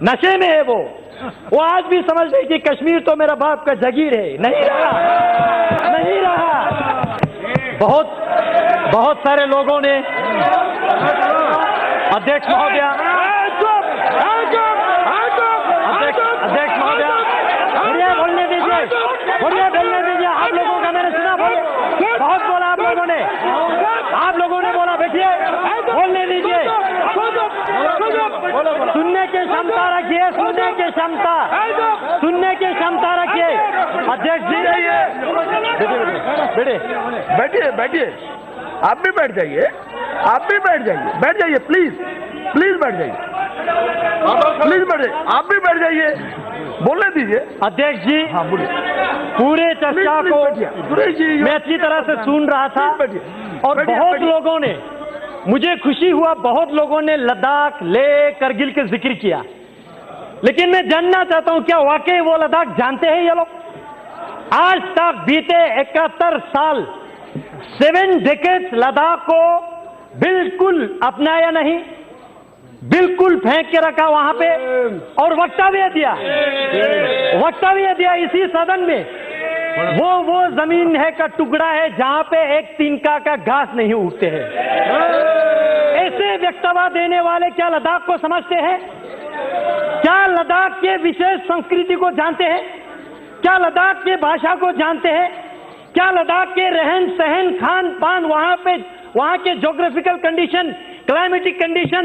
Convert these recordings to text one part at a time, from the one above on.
नशे में है वो आज भी समझ रही कि कश्मीर तो मेरा बाप का जागीर है। नहीं रहा, नहीं रहा। बहुत सारे लोगों ने अध्यक्ष महोदय बोलने दीजिए। आप लोगों का मैंने सुना, बहुत बोला आप लोगों ने बोला, बैठिए, बोलने दीजिए। सुनने की क्षमता रखिए, सुनने की क्षमता रखिए। अध्यक्ष जी बैठिए, आप भी बैठ जाइए, प्लीज बैठ जाइए, आप भी बैठ जाइए, बोलने दीजिए। अध्यक्ष जी, हाँ बोलिए। पूरे चर्चा को मैं अच्छी तरह से सुन रहा था और बहुत लोगों ने, मुझे खुशी हुआ, बहुत लोगों ने लद्दाख, लेह, करगिल का जिक्र किया, लेकिन मैं जानना चाहता हूं क्या वाकई वो लद्दाख जानते हैं ये लोग? आज तक बीते 71 साल 7 डेकेड्स लद्दाख को बिल्कुल अपनाया नहीं, बिल्कुल फेंक के रखा वहां पे, और वक्तव्य दिया इसी सदन में। वो जमीन है का टुकड़ा है जहां पे एक तिनका का घास नहीं उगते हैं। ऐसे वक्तव्य देने वाले क्या लद्दाख को समझते हैं? क्या लद्दाख के विशेष संस्कृति को जानते हैं? क्या लद्दाख के भाषा को जानते हैं? क्या लद्दाख के रहन सहन, खान पान, वहां के ज्योग्राफिकल कंडीशन, क्लाइमेटिक कंडीशन,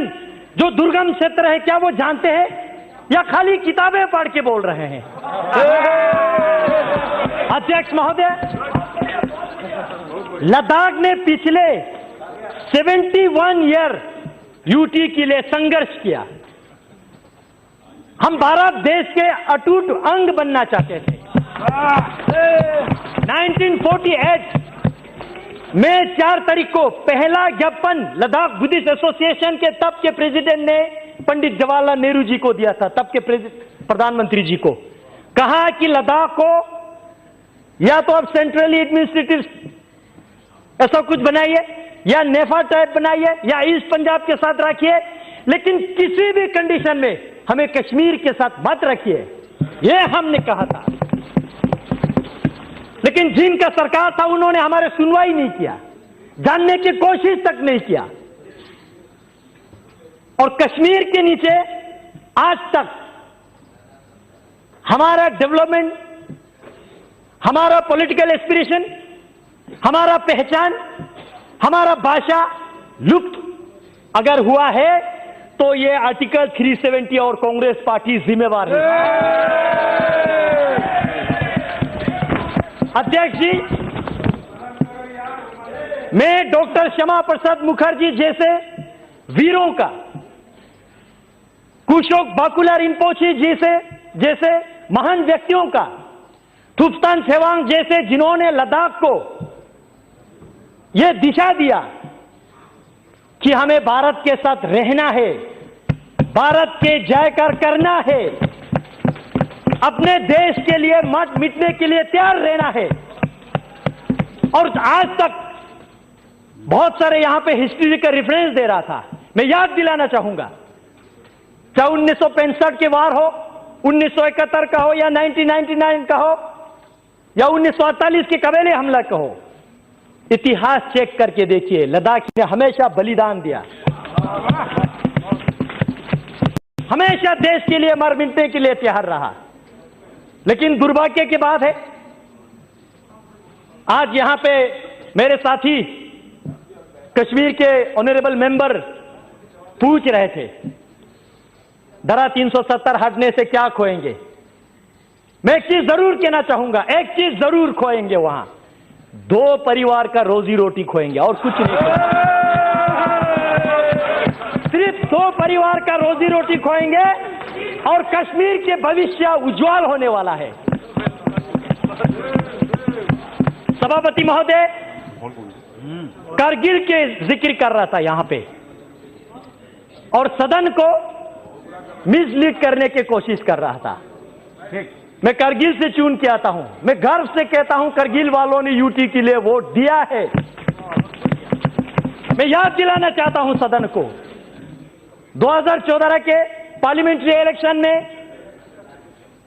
जो दुर्गम क्षेत्र है, क्या वो जानते हैं या खाली किताबें पढ़ के बोल रहे हैं? अध्यक्ष महोदय, लद्दाख ने पिछले 71 ईयर यूटी के लिए संघर्ष किया। हम भारत देश के अटूट अंग बनना चाहते थे। 1948 में 4 तारीख को पहला ज्ञापन लद्दाख बुद्धिस्ट एसोसिएशन के तब के प्रेसिडेंट ने पंडित जवाहरलाल नेहरू जी को दिया था, तब के प्रधानमंत्री जी को। कहा कि लद्दाख को या तो आप सेंट्रली एडमिनिस्ट्रेटिव ऐसा कुछ बनाइए, या नेफा टाइप बनाइए, या ईस्ट पंजाब के साथ रखिए, लेकिन किसी भी कंडीशन में हमें कश्मीर के साथ मत रखिए, यह हमने कहा था। लेकिन जिनका सरकार था उन्होंने हमारे सुनवाई नहीं किया, जानने की कोशिश तक नहीं किया, और कश्मीर के नीचे आज तक हमारा डेवलपमेंट, हमारा पॉलिटिकल एस्पिरेशन, हमारा पहचान, हमारा भाषा लुप्त अगर हुआ है तो ये आर्टिकल 370 और कांग्रेस पार्टी जिम्मेवार है। अध्यक्ष जी, मैं डॉक्टर श्यामा प्रसाद मुखर्जी जैसे वीरों का, कुशोक बाकुला रिम्पोची जैसे महान व्यक्तियों का, थुप्तान सेवांग जैसे जिन्होंने लद्दाख को यह दिशा दिया कि हमें भारत के साथ रहना है, भारत के जयकार करना है, अपने देश के लिए मत मिटने के लिए तैयार रहना है। और आज तक बहुत सारे यहां पे हिस्ट्री का रेफरेंस दे रहा था, मैं याद दिलाना चाहूंगा, चाहे 1965 के वार हो, 1971 का हो, या 1999 का हो, या 1948 के कबीले हमला का हो, इतिहास चेक करके देखिए, लद्दाख ने हमेशा बलिदान दिया, हमेशा देश के लिए मर मिटने के लिए तैयार रहा। लेकिन दुर्भाग्य की बात है, आज यहां पे मेरे साथी कश्मीर के ऑनरेबल मेंबर पूछ रहे थे, धारा 370 हटने से क्या खोएंगे? मैं एक चीज जरूर कहना चाहूंगा, एक चीज जरूर खोएंगे, वहां 2 परिवार का रोजी रोटी खोएंगे और कुछ नहीं खोएंगे। सिर्फ 2 परिवार का रोजी रोटी खोएंगे और कश्मीर के भविष्य उज्जवल होने वाला है। सभापति महोदय कारगिल के जिक्र कर रहा था यहां पे, और सदन को मिसलीड करने की कोशिश कर रहा था। मैं कारगिल से चुन के आता हूं, मैं गर्व से कहता हूं कारगिल वालों ने यूटी के लिए वोट दिया है। मैं याद दिलाना चाहता हूं सदन को, 2014 के पार्लियामेंट्री इलेक्शन में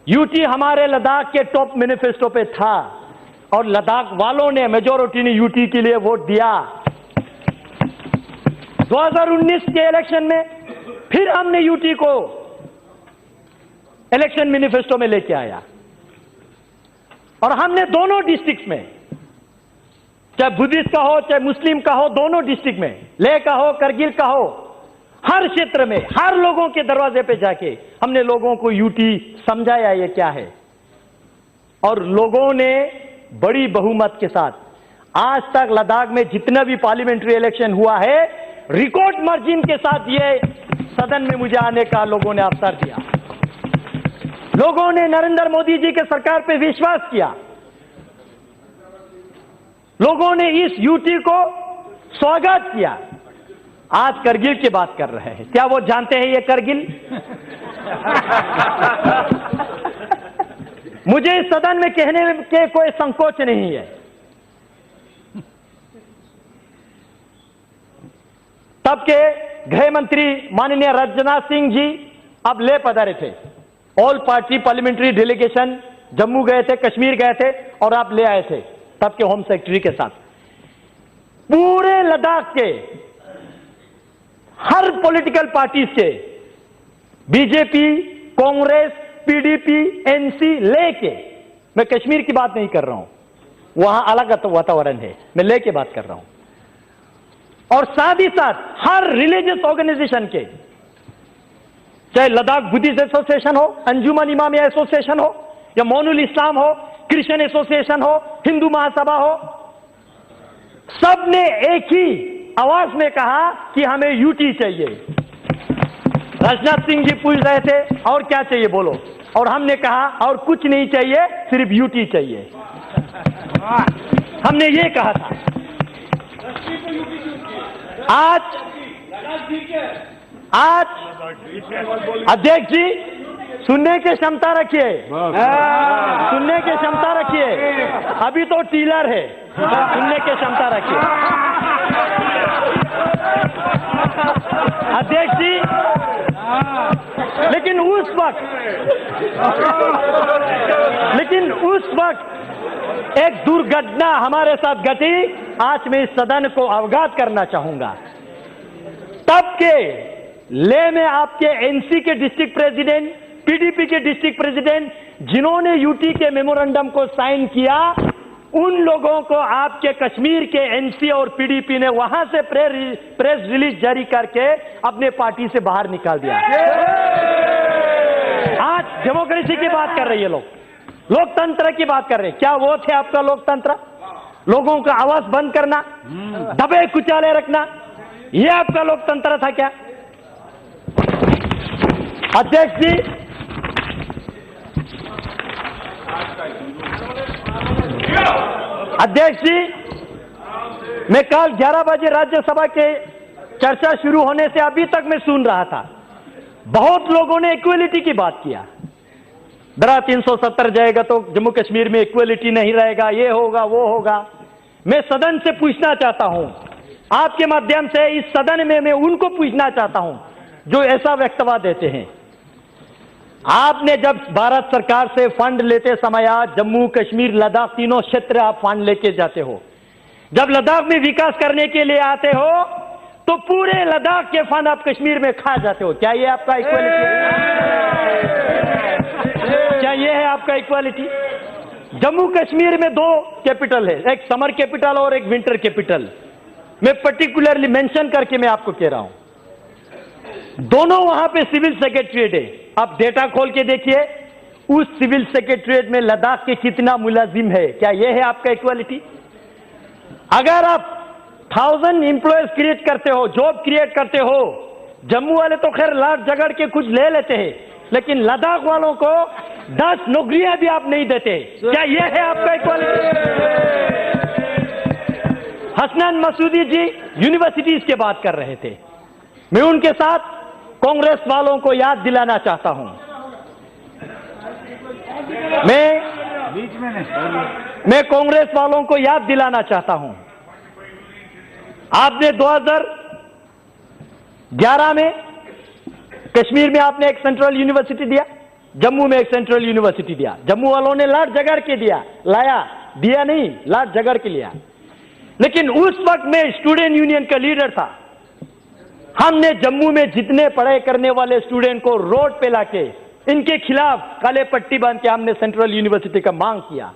यूटी हमारे लद्दाख के टॉप मैनिफेस्टो पे था और लद्दाख वालों ने, मेजॉरिटी ने यूटी के लिए वोट दिया। 2019 के इलेक्शन में फिर हमने यूटी को इलेक्शन मैनिफेस्टो में लेके आया और हमने दोनों डिस्ट्रिक्ट में, चाहे बुद्धिस्ट का हो चाहे मुस्लिम का हो, दोनों डिस्ट्रिक्ट में, लेह का हो करगिल का हो, हर क्षेत्र में हर लोगों के दरवाजे पे जाके हमने लोगों को यूटी समझाया ये क्या है। और लोगों ने बड़ी बहुमत के साथ आज तक लद्दाख में जितना भी पार्लियामेंट्री इलेक्शन हुआ है, रिकॉर्ड मार्जिन के साथ ये सदन में मुझे आने का लोगों ने अवसर दिया। लोगों ने नरेंद्र मोदी जी के सरकार पे विश्वास किया। लोगों ने इस यूटी को स्वागत किया। आज करगिल की बात कर रहे हैं, क्या वो जानते हैं ये करगिल? मुझे इस सदन में कहने के कोई संकोच नहीं है। तब के गृह मंत्री माननीय राजनाथ सिंह जी अब ले पधारे थे। All party parliamentary delegation Jammu गए थे, कश्मीर गए थे और आप ले आए थे तब के होम सेक्रेटरी के साथ। पूरे लद्दाख के हर पॉलिटिकल पार्टीज के, बीजेपी, कांग्रेस, पीडीपी, एनसी लेके, मैं कश्मीर की बात नहीं कर रहा हूं, वहां अलग वातावरण है, मैं लेके बात कर रहा हूं। और साथ ही साथ हर रिलीजियस ऑर्गेनाइजेशन के, चाहे लद्दाख बुद्धिस्ट एसोसिएशन हो, अंजुमन इमामिया एसोसिएशन हो, या मोनुल इस्लाम हो, क्रिश्चियन एसोसिएशन हो, हिंदू महासभा हो, सब ने एक ही आवाज में कहा कि हमें यूटी चाहिए। राजनाथ सिंह जी पूछ रहे थे और क्या चाहिए बोलो, और हमने कहा और कुछ नहीं चाहिए, सिर्फ यूटी चाहिए। हमने ये कहा था। आज अध्यक्ष जी सुनने की क्षमता रखिए, सुनने की क्षमता रखिए, अभी तो टीलर है, सुनने की क्षमता रखिए। अध्यक्ष जी, लेकिन उस वक्त एक दुर्घटना हमारे साथ घटी। आज मैं इस सदन को अवगत करना चाहूंगा। तब के ले में आपके एनसी के डिस्ट्रिक्ट प्रेसिडेंट, पीडीपी के डिस्ट्रिक्ट प्रेसिडेंट, जिन्होंने यूटी के मेमोरेंडम को साइन किया, उन लोगों को आपके कश्मीर के एनसी और पीडीपी ने वहां से प्रेस रिलीज जारी करके अपने पार्टी से बाहर निकाल दिया। आज डेमोक्रेसी की बात कर रहे हैं लोग, लोकतंत्र की बात कर रहे हैं। क्या वो थे आपका लोकतंत्र? लोगों का आवाज बंद करना, दबे कुचाले रखना, ये आपका लोकतंत्र था क्या? अध्यक्ष जी, मैं कल 11 बजे राज्यसभा के चर्चा शुरू होने से अभी तक मैं सुन रहा था, बहुत लोगों ने इक्वलिटी की बात किया। धारा 370 जाएगा तो जम्मू कश्मीर में इक्वलिटी नहीं रहेगा, ये होगा वो होगा। मैं सदन से पूछना चाहता हूं, आपके माध्यम से इस सदन में मैं उनको पूछना चाहता हूं जो ऐसा वक्तव्य देते हैं। आपने जब भारत सरकार से फंड लेते समय जम्मू कश्मीर लद्दाख तीनों क्षेत्र आप फंड लेके जाते हो, जब लद्दाख में विकास करने के लिए आते हो तो पूरे लद्दाख के फंड आप कश्मीर में खा जाते हो। क्या ये आपका इक्वालिटी है? क्या ये है आपका इक्वालिटी? जम्मू कश्मीर में 2 कैपिटल है, एक समर कैपिटल और एक विंटर कैपिटल। मैं पर्टिकुलरली मेंशन करके मैं आपको कह रहा हूं, दोनों वहां पे सिविल सेक्रेटरीट है। आप डेटा खोल के देखिए, उस सिविल सेक्रेटरीट में लद्दाख के कितना मुलाजिम है। क्या यह है आपका इक्वालिटी? अगर आप 1000 एम्प्लॉयज क्रिएट करते हो, जॉब क्रिएट करते हो, जम्मू वाले तो खैर लाख झगड़ के कुछ ले लेते हैं, लेकिन लद्दाख वालों को 10 नौकरियां भी आप नहीं देते। क्या यह है आपका इक्वालिटी? हसनैन मसूदी जी यूनिवर्सिटीज की बात कर रहे थे, मैं उनके साथ कांग्रेस वालों को याद दिलाना चाहता हूं। मैं कांग्रेस वालों को याद दिलाना चाहता हूं, आपने 2011 में कश्मीर में आपने एक सेंट्रल यूनिवर्सिटी दिया, जम्मू में एक सेंट्रल यूनिवर्सिटी दिया। जम्मू वालों ने लाट जगड़ के दिया नहीं, लाट जगड़ के लिया। लेकिन उस वक्त मैं स्टूडेंट यूनियन का लीडर था। हमने जम्मू में जितने पढ़ाई करने वाले स्टूडेंट को रोड पे लाके इनके खिलाफ काले पट्टी बांध के हमने सेंट्रल यूनिवर्सिटी का मांग किया।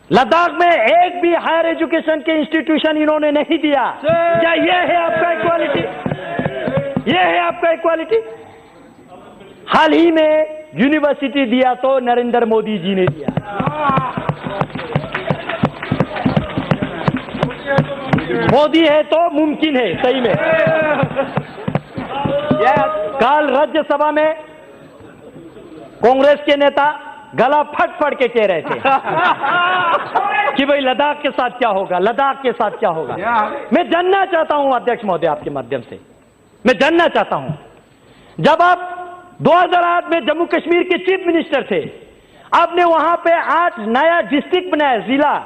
लद्दाख में एक भी हायर एजुकेशन के इंस्टीट्यूशन इन्होंने नहीं दिया। क्या यह है आपका इक्वालिटी? यह है आपका इक्वालिटी? हाल ही में यूनिवर्सिटी दिया तो नरेंद्र मोदी जी ने दिया। मोदी है तो मुमकिन है सही में। कल राज्यसभा में कांग्रेस के नेता गला फट के कह रहे थे कि भाई लद्दाख के साथ क्या होगा, लद्दाख के साथ क्या होगा। मैं जानना चाहता हूं अध्यक्ष महोदय, आपके माध्यम से मैं जानना चाहता हूं, जब आप 2008 में जम्मू कश्मीर के चीफ मिनिस्टर थे, आपने वहां पे 8 नया डिस्ट्रिक्ट बनाया, जिला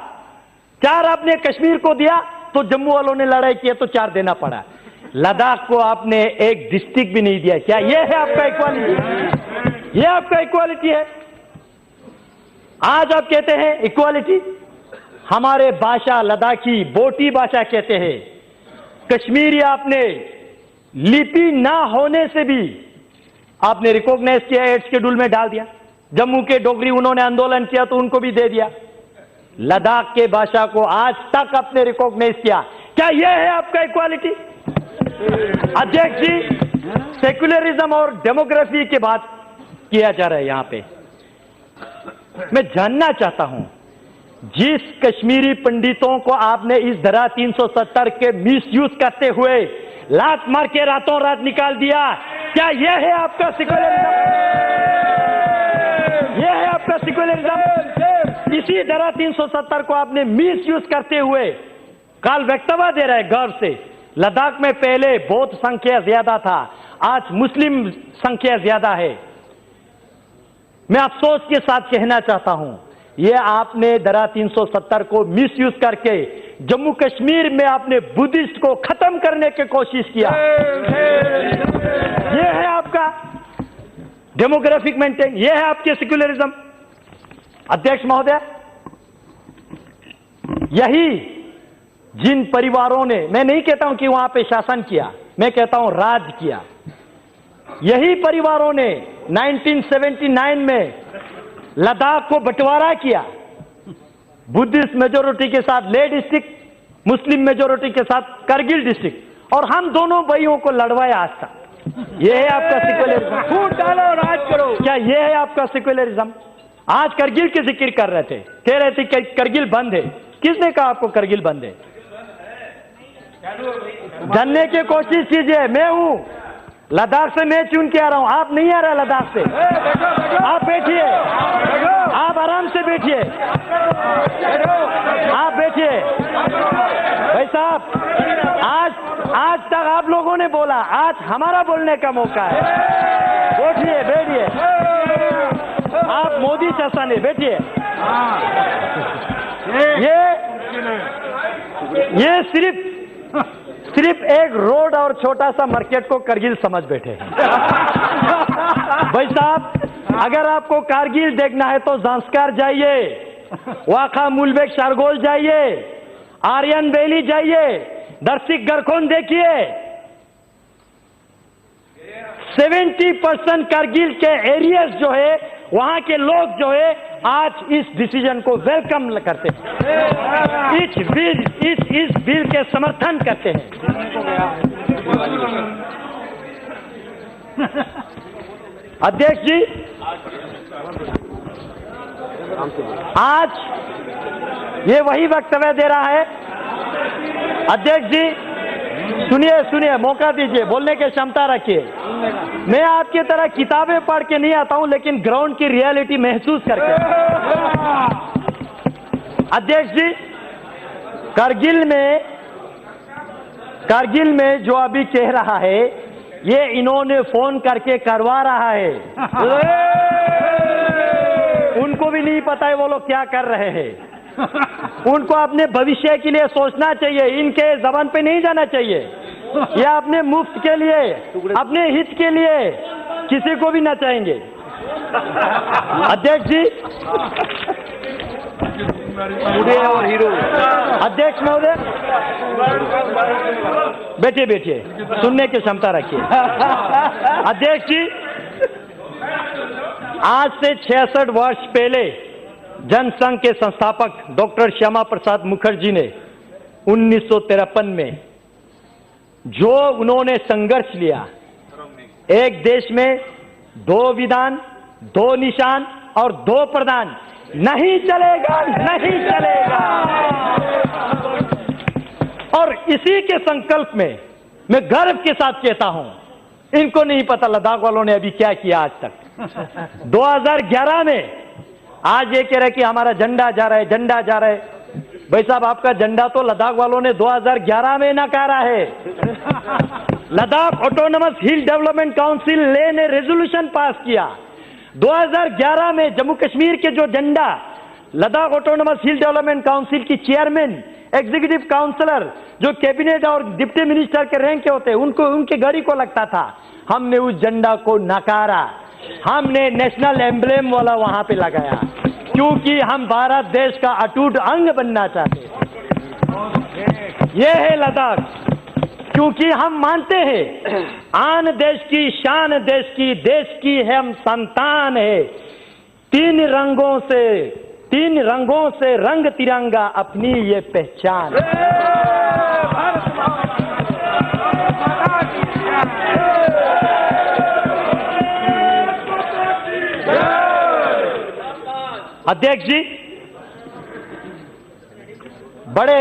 4 आपने कश्मीर को दिया, तो जम्मू वालों ने लड़ाई किया तो 4 देना पड़ा। लद्दाख को आपने एक डिस्ट्रिक्ट भी नहीं दिया। क्या यह है आपका इक्वालिटी? यह आपका इक्वालिटी है? आज आप कहते हैं इक्वालिटी। हमारे भाषा लद्दाखी बोटी भाषा कहते हैं। कश्मीरी आपने लिपि ना होने से भी आपने रिकॉग्नाइज किया, एड शेड्यूल में डाल दिया। जम्मू के डोगरी उन्होंने आंदोलन किया तो उनको भी दे दिया। लद्दाख के भाषा को आज तक आपने रिकॉग्नाइज किया। क्या यह है आपका इक्वालिटी? अध्यक्ष जी, सेक्युलरिज्म और डेमोग्राफी की बात किया जा रहा है यहां पे। मैं जानना चाहता हूं, जिस कश्मीरी पंडितों को आपने इस धारा 370 के मिसयूज करते हुए लात मार के रातों रात निकाल दिया, क्या यह है आपका सेक्युलरिज्म? यह है आपका सेक्युलरिज्म? इसी धारा 370 को आपने मिसयूज करते हुए काल वक्तव्य दे रहा है गर्व से। लद्दाख में पहले बौद्ध संख्या ज्यादा था, आज मुस्लिम संख्या ज्यादा है। मैं अफसोस के साथ कहना चाहता हूं, यह आपने धारा 370 को मिसयूज करके जम्मू कश्मीर में आपने बुद्धिस्ट को खत्म करने की कोशिश किया। यह है आपका डेमोग्राफिक मेंटेन, यह है आपके सेक्युलरिज्म। अध्यक्ष महोदय, यही जिन परिवारों ने, मैं नहीं कहता हूं कि वहां पे शासन किया, मैं कहता हूं राज किया, यही परिवारों ने 1979 में लद्दाख को बंटवारा किया, बुद्धिस्ट मेजोरिटी के साथ लेह डिस्ट्रिक्ट, मुस्लिम मेजोरिटी के साथ करगिल डिस्ट्रिक्ट, और हम दोनों भाइयों को लड़वाया आज तक। यह है आपका सेक्युलरिज्म? फूट डालो, राज करो। क्या यह है आपका सेक्युलरिज्म? आज करगिल की जिक्र कर रहे थे, कह रहे थे कि करगिल बंद है। किसने कहा आपको करगिल बंद है? जानने की कोशिश कीजिए। मैं हूं लद्दाख से, मैं चुन के आ रहा हूं, आप नहीं आ रहे लद्दाख से। आप बैठिए, आप आराम से बैठिए, आप बैठिए। भाई साहब, आज तक आप लोगों ने बोला, आज हमारा बोलने का मौका है। बैठिए, बैठिए, आप मोदी शासन है, बैठिए। ये सिर्फ एक रोड और छोटा सा मार्केट को करगिल समझ बैठे हैं। भाई साहब, अगर आपको कारगिल देखना है तो जांस्कार जाइए, वाखा मुलबेक शारगोल जाइए, आर्यन वैली जाइए, दर्शिक गरखोन देखिए। 70% कारगिल के एरियाज जो है, वहां के लोग जो है आज इस डिसीजन को वेलकम करते हैं, इस बिल के समर्थन करते हैं। अध्यक्ष जी, आज ये वही वक्तव्य दे रहा है। अध्यक्ष जी, सुनिए, मौका दीजिए, बोलने की क्षमता रखिए। मैं आपकी तरह किताबें पढ़ के नहीं आता हूं, लेकिन ग्राउंड की रियलिटी महसूस करके। अध्यक्ष जी, कारगिल में जो अभी कह रहा है, ये इन्होंने फोन करके करवा रहा है। उनको भी नहीं पता है वो लोग क्या कर रहे हैं। उनको अपने भविष्य के लिए सोचना चाहिए, इनके जबान पे नहीं जाना चाहिए। या अपने मुफ्त के लिए, अपने हित के लिए किसी को भी नचाएंगे। अध्यक्ष जी, और हीरो अध्यक्ष महोदय, बैठिए बैठिए, सुनने की क्षमता रखिए। अध्यक्ष जी, आज से 66 वर्ष पहले जनसंघ के संस्थापक डॉक्टर श्यामा प्रसाद मुखर्जी ने 1953 में जो उन्होंने संघर्ष लिया, एक देश में 2 विधान, 2 निशान और 2 प्रधान, नहीं चलेगा, नहीं चलेगा। और इसी के संकल्प में मैं गर्व के साथ कहता हूं, इनको नहीं पता लद्दाख वालों ने अभी क्या किया आज तक। 2011 में आज ये कह रहे कि हमारा झंडा जा रहा है, झंडा जा रहा है। भाई साहब, आपका झंडा तो लद्दाख वालों ने 2011 में नकारा है। लद्दाख ऑटोनमस हिल डेवलपमेंट काउंसिल ने रेजोल्यूशन पास किया 2011 में। जम्मू कश्मीर के जो झंडा लद्दाख ऑटोनमस हिल डेवलपमेंट काउंसिल की चेयरमैन, एग्जीक्यूटिव काउंसलर, जो कैबिनेट और डिप्टी मिनिस्टर के रैंक के होते, उनको उनके गाड़ी को लगता था, हमने उस झंडा को नकारा। हमने नेशनल एम्ब्लेम वाला वहां पे लगाया, क्योंकि हम भारत देश का अटूट अंग बनना चाहते हैं। यह है लद्दाख, क्योंकि हम मानते हैं आन देश की शान, देश की है, हम संतान है। 3 रंगों से रंग तिरंगा, अपनी ये पहचान। अध्यक्ष जी, बड़े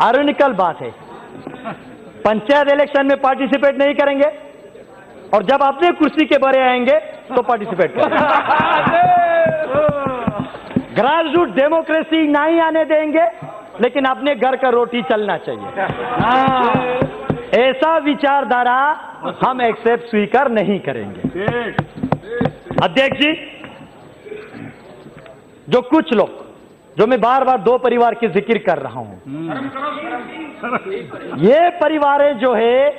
आयरनिकल बात है, पंचायत इलेक्शन में पार्टिसिपेट नहीं करेंगे और जब अपने कुर्सी के बारे आएंगे तो पार्टिसिपेट करेंगे। ग्रासरूट डेमोक्रेसी नहीं आने देंगे, लेकिन अपने घर का रोटी चलना चाहिए। ऐसा विचारधारा हम एक्सेप्ट स्वीकार नहीं करेंगे। अध्यक्ष जी, जो कुछ लोग, जो मैं बार बार 2 परिवार की जिक्र कर रहा हूं, ये परिवारें जो है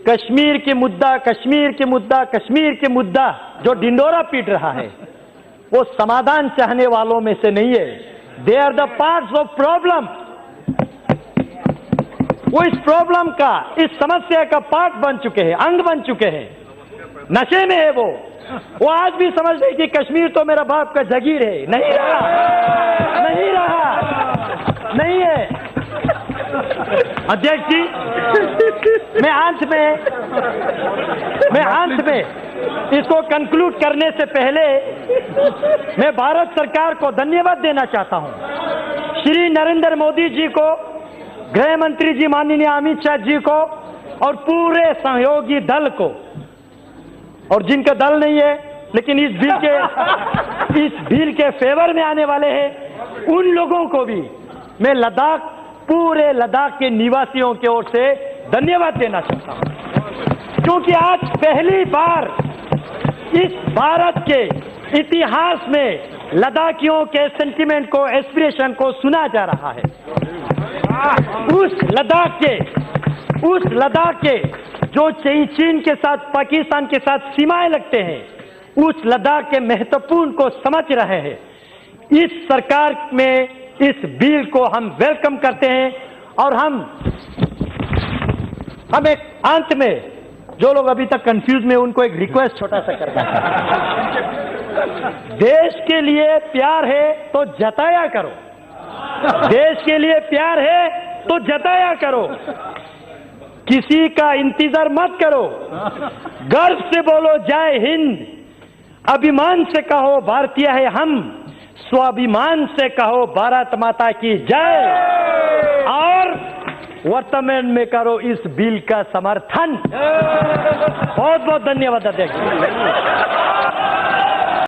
कश्मीर के मुद्दा जो ढिंडोरा पीट रहा है, वो समाधान चाहने वालों में से नहीं है। They are the parts of problem. वो इस प्रॉब्लम का, इस समस्या का पार्ट बन चुके हैं, अंग बन चुके हैं। नशे में है वो आज भी समझ रहे कि कश्मीर तो मेरा बाप का जागीर है। नहीं रहा, नहीं है। अध्यक्ष जी, मैं अंत में इसको कंक्लूड करने से पहले मैं भारत सरकार को धन्यवाद देना चाहता हूं। श्री नरेंद्र मोदी जी को, गृह मंत्री जी माननीय अमित शाह जी को और पूरे सहयोगी दल को, और जिनका दल नहीं है लेकिन इस बिल के फेवर में आने वाले हैं, उन लोगों को भी मैं पूरे लद्दाख के निवासियों की ओर से धन्यवाद देना चाहता हूं, क्योंकि आज पहली बार इस भारत के इतिहास में लद्दाखियों के सेंटिमेंट को, एस्पिरेशन को सुना जा रहा है। उस लद्दाख के जो चीन के साथ, पाकिस्तान के साथ सीमाएं लगते हैं, उस लद्दाख के महत्वपूर्ण को समझ रहे हैं। इस सरकार में इस बिल को हम वेलकम करते हैं और हम एक अंत में जो लोग अभी तक कंफ्यूज में, उनको एक रिक्वेस्ट छोटा सा करना है। देश के लिए प्यार है तो जताया करो, देश के लिए प्यार है तो जताया करो, किसी का इंतजार मत करो। गर्व से बोलो जय हिंद, अभिमान से कहो भारतीय है हम, स्वाभिमान से कहो भारत माता की जय, और वर्तमान में करो इस बिल का समर्थन। बहुत बहुत धन्यवाद अध्यक्ष।